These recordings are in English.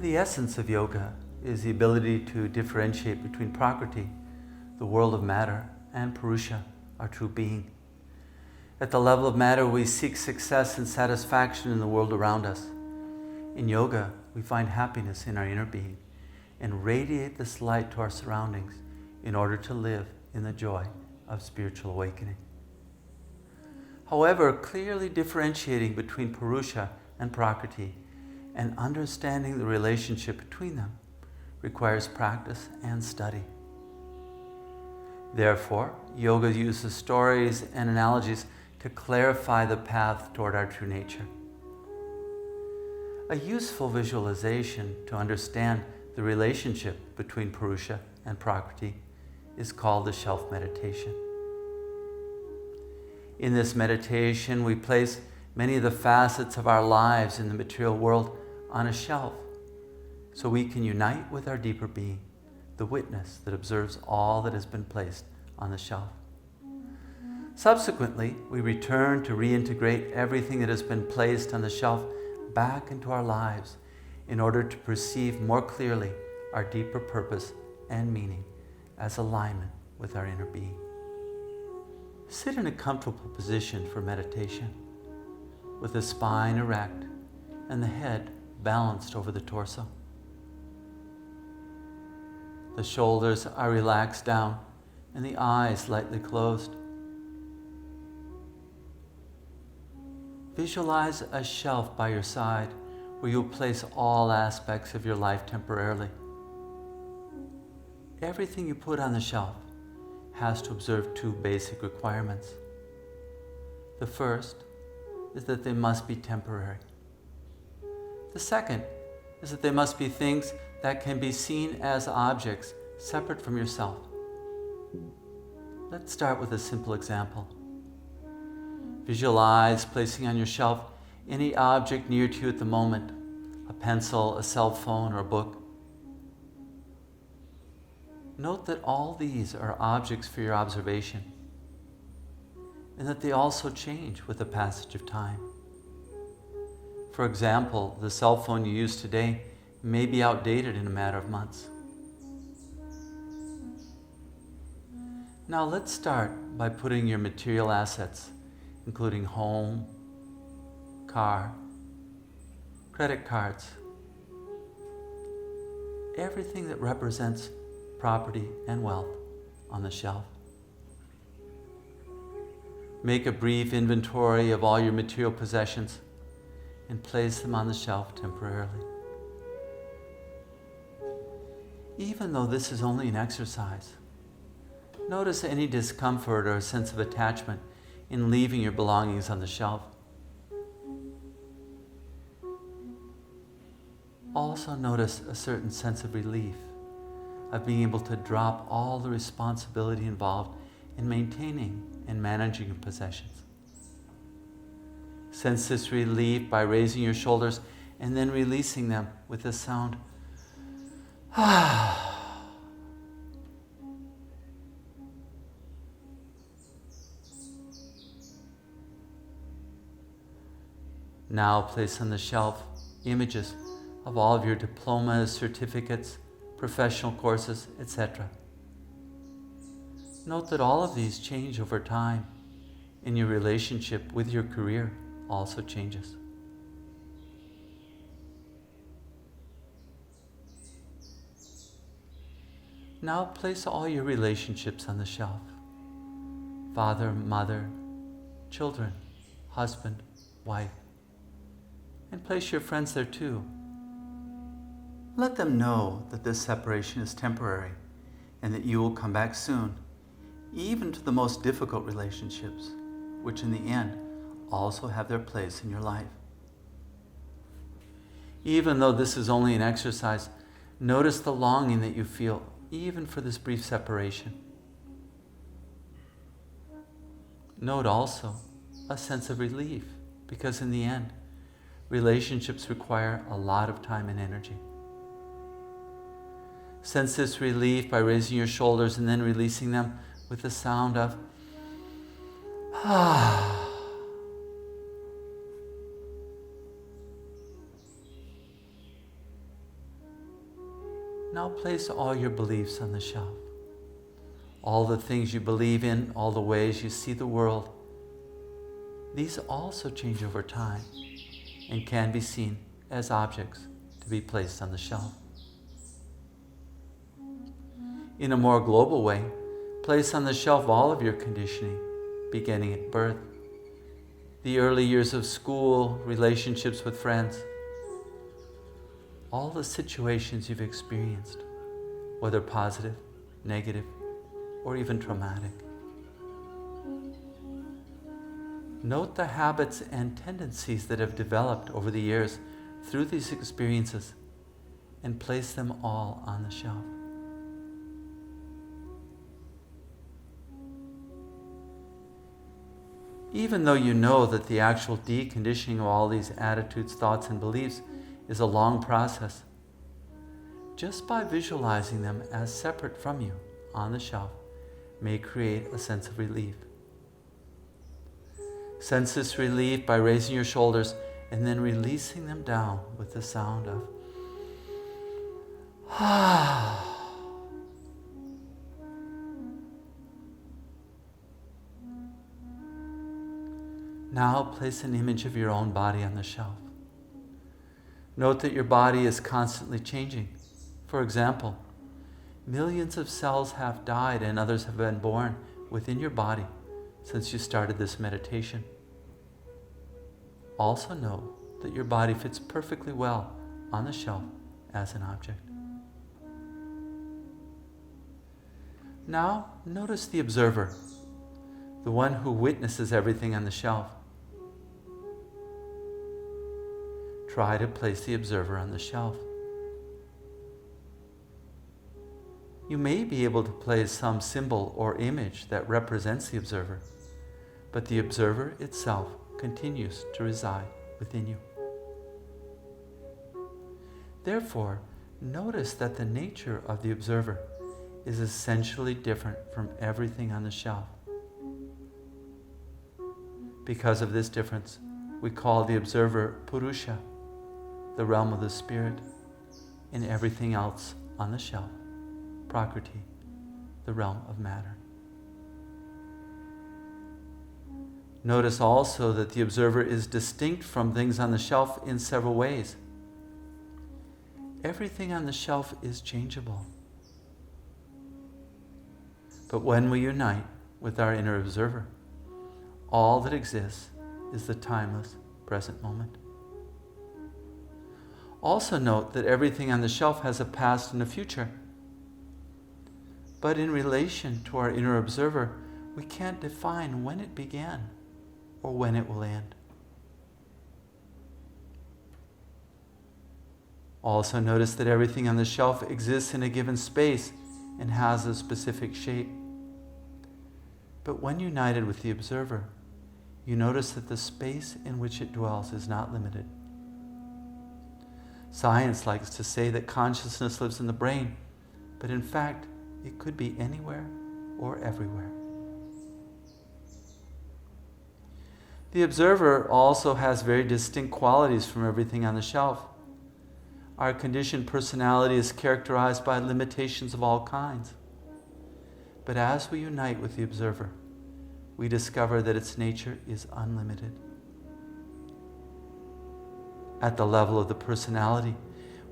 The essence of yoga is the ability to differentiate between prakriti, the world of matter, and purusha, our true being. At the level of matter, we seek success and satisfaction in the world around us. In yoga, we find happiness in our inner being and radiate this light to our surroundings in order to live in the joy of spiritual awakening. However, clearly differentiating between purusha and prakriti and understanding the relationship between them requires practice and study. Therefore, yoga uses stories and analogies to clarify the path toward our true nature. A useful visualization to understand the relationship between purusha and prakriti is called the shelf meditation. In this meditation, we place many of the facets of our lives in the material world on a shelf so we can unite with our deeper being, the witness that observes all that has been placed on the shelf. Subsequently, we return to reintegrate everything that has been placed on the shelf back into our lives in order to perceive more clearly our deeper purpose and meaning as alignment with our inner being. Sit in a comfortable position for meditation, with the spine erect and the head balanced over the torso. The shoulders are relaxed down and the eyes lightly closed. Visualize a shelf by your side where you'll place all aspects of your life temporarily. Everything you put on the shelf has to observe two basic requirements. The first is that they must be temporary. The second is that they must be things that can be seen as objects separate from yourself. Let's start with a simple example. Visualize placing on your shelf any object near to you at the moment, a pencil, a cell phone, or a book. Note that all these are objects for your observation, and that they also change with the passage of time. For example, the cell phone you use today may be outdated in a matter of months. Now let's start by putting your material assets, including home, car, credit cards, everything that represents property and wealth, on the shelf. Make a brief inventory of all your material possessions and place them on the shelf temporarily. Even though this is only an exercise, notice any discomfort or a sense of attachment in leaving your belongings on the shelf. Also notice a certain sense of relief of being able to drop all the responsibility involved in maintaining and managing your possessions. Sense this relief by raising your shoulders and then releasing them with the sound Now place on the shelf images of all of your diplomas, certificates, professional courses, etc. Note that all of these change over time, and your relationship with your career also changes. Now place all your relationships on the shelf. Father, mother, children, husband, wife. And place your friends there too. Let them know that this separation is temporary and that you will come back soon, even to the most difficult relationships, which in the end also have their place in your life. Even though this is only an exercise, notice the longing that you feel even for this brief separation. Note also a sense of relief, because in the end, relationships require a lot of time and energy. Sense this relief by raising your shoulders and then releasing them with the sound of Now place all your beliefs on the shelf. All the things you believe in, all the ways you see the world, these also change over time and can be seen as objects to be placed on the shelf. In a more global way, place on the shelf all of your conditioning, beginning at birth, the early years of school, relationships with friends, all the situations you've experienced, whether positive, negative, or even traumatic. Note the habits and tendencies that have developed over the years through these experiences and place them all on the shelf. Even though you know that the actual deconditioning of all these attitudes, thoughts, and beliefs is a long process, just by visualizing them as separate from you on the shelf may create a sense of relief. Sense this relief by raising your shoulders and then releasing them down with the sound of ah. Now place an image of your own body on the shelf. Note that your body is constantly changing. For example, millions of cells have died and others have been born within your body since you started this meditation. Also know that your body fits perfectly well on the shelf as an object. Now notice the observer, the one who witnesses everything on the shelf. Try to place the observer on the shelf. You may be able to place some symbol or image that represents the observer, but the observer itself continues to reside within you. Therefore, notice that the nature of the observer is essentially different from everything on the shelf. Because of this difference, we call the observer purusha, the realm of the spirit, and everything else on the shelf, prakriti, the realm of matter. Notice also that the observer is distinct from things on the shelf in several ways. Everything on the shelf is changeable. But when we unite with our inner observer, all that exists is the timeless present moment. Also note that everything on the shelf has a past and a future. But in relation to our inner observer, we can't define when it began or when it will end. Also notice that everything on the shelf exists in a given space and has a specific shape. But when united with the observer, you notice that the space in which it dwells is not limited. Science likes to say that consciousness lives in the brain, but in fact, it could be anywhere or everywhere. The observer also has very distinct qualities from everything on the shelf. Our conditioned personality is characterized by limitations of all kinds. But as we unite with the observer, we discover that its nature is unlimited. At the level of the personality,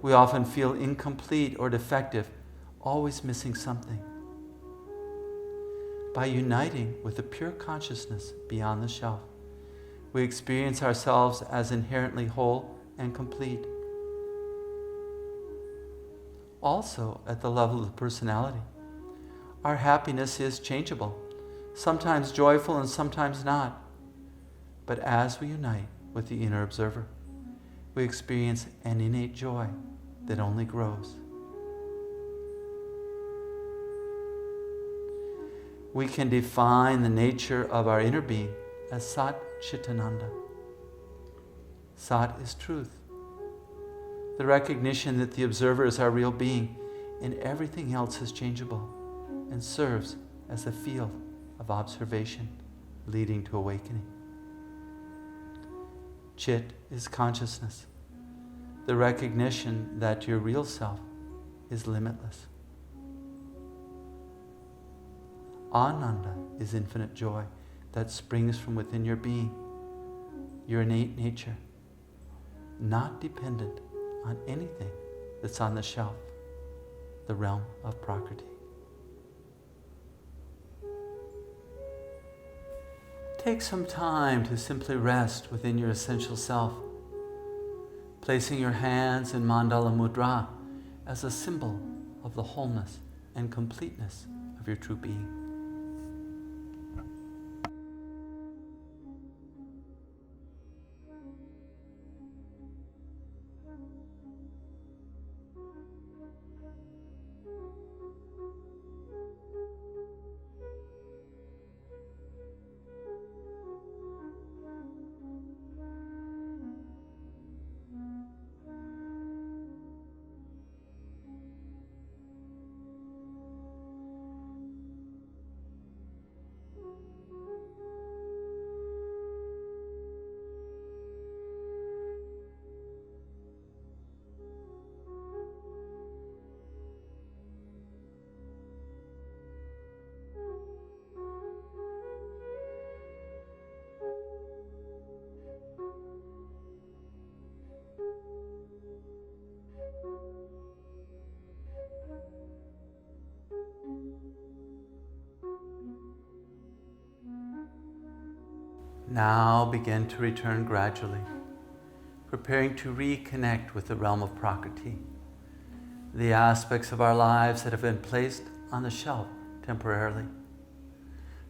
we often feel incomplete or defective, always missing something. By uniting with the pure consciousness beyond the shelf, we experience ourselves as inherently whole and complete. Also, at the level of the personality, our happiness is changeable, sometimes joyful and sometimes not. But as we unite with the inner observer, we experience an innate joy that only grows. We can define the nature of our inner being as Sat Chitananda. Sat is truth, the recognition that the observer is our real being and everything else is changeable and serves as a field of observation leading to awakening. Chit is consciousness, the recognition that your real self is limitless. Ananda is infinite joy that springs from within your being, your innate nature, not dependent on anything that's on the shelf, the realm of prakriti. Take some time to simply rest within your essential self, placing your hands in mandala mudra as a symbol of the wholeness and completeness of your true being. Now begin to return gradually, preparing to reconnect with the realm of prakriti, the aspects of our lives that have been placed on the shelf temporarily.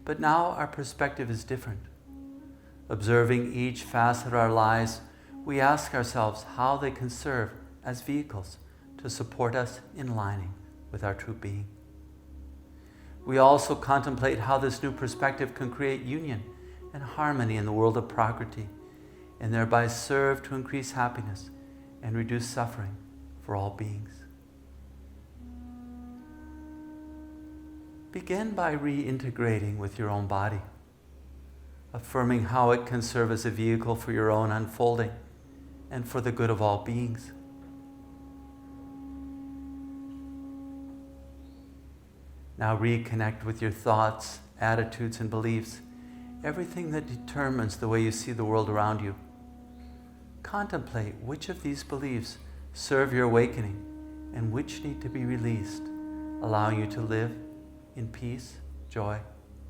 But now our perspective is different. Observing each facet of our lives, we ask ourselves how they can serve as vehicles to support us in aligning with our true being. We also contemplate how this new perspective can create union and harmony in the world of prakriti, and thereby serve to increase happiness and reduce suffering for all beings. Begin by reintegrating with your own body, affirming how it can serve as a vehicle for your own unfolding and for the good of all beings. Now reconnect with your thoughts, attitudes, and beliefs, everything that determines the way you see the world around you. Contemplate which of these beliefs serve your awakening and which need to be released, allowing you to live in peace, joy,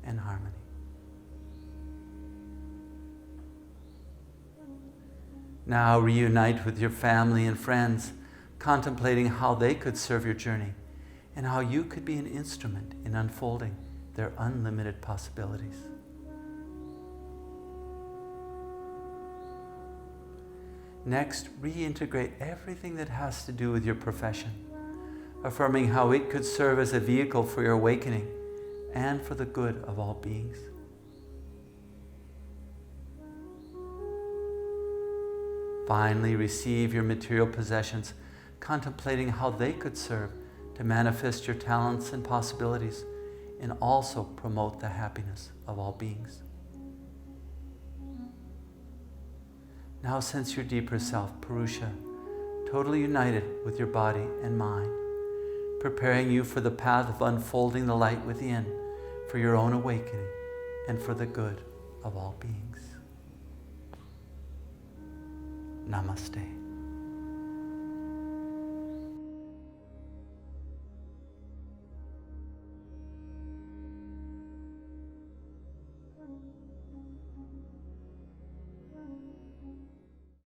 and harmony. Now reunite with your family and friends, contemplating how they could serve your journey and how you could be an instrument in unfolding their unlimited possibilities. Next, reintegrate everything that has to do with your profession, affirming how it could serve as a vehicle for your awakening and for the good of all beings. Finally, receive your material possessions, contemplating how they could serve to manifest your talents and possibilities and also promote the happiness of all beings. Now sense your deeper self, purusha, totally united with your body and mind, preparing you for the path of unfolding the light within, for your own awakening and for the good of all beings. Namaste.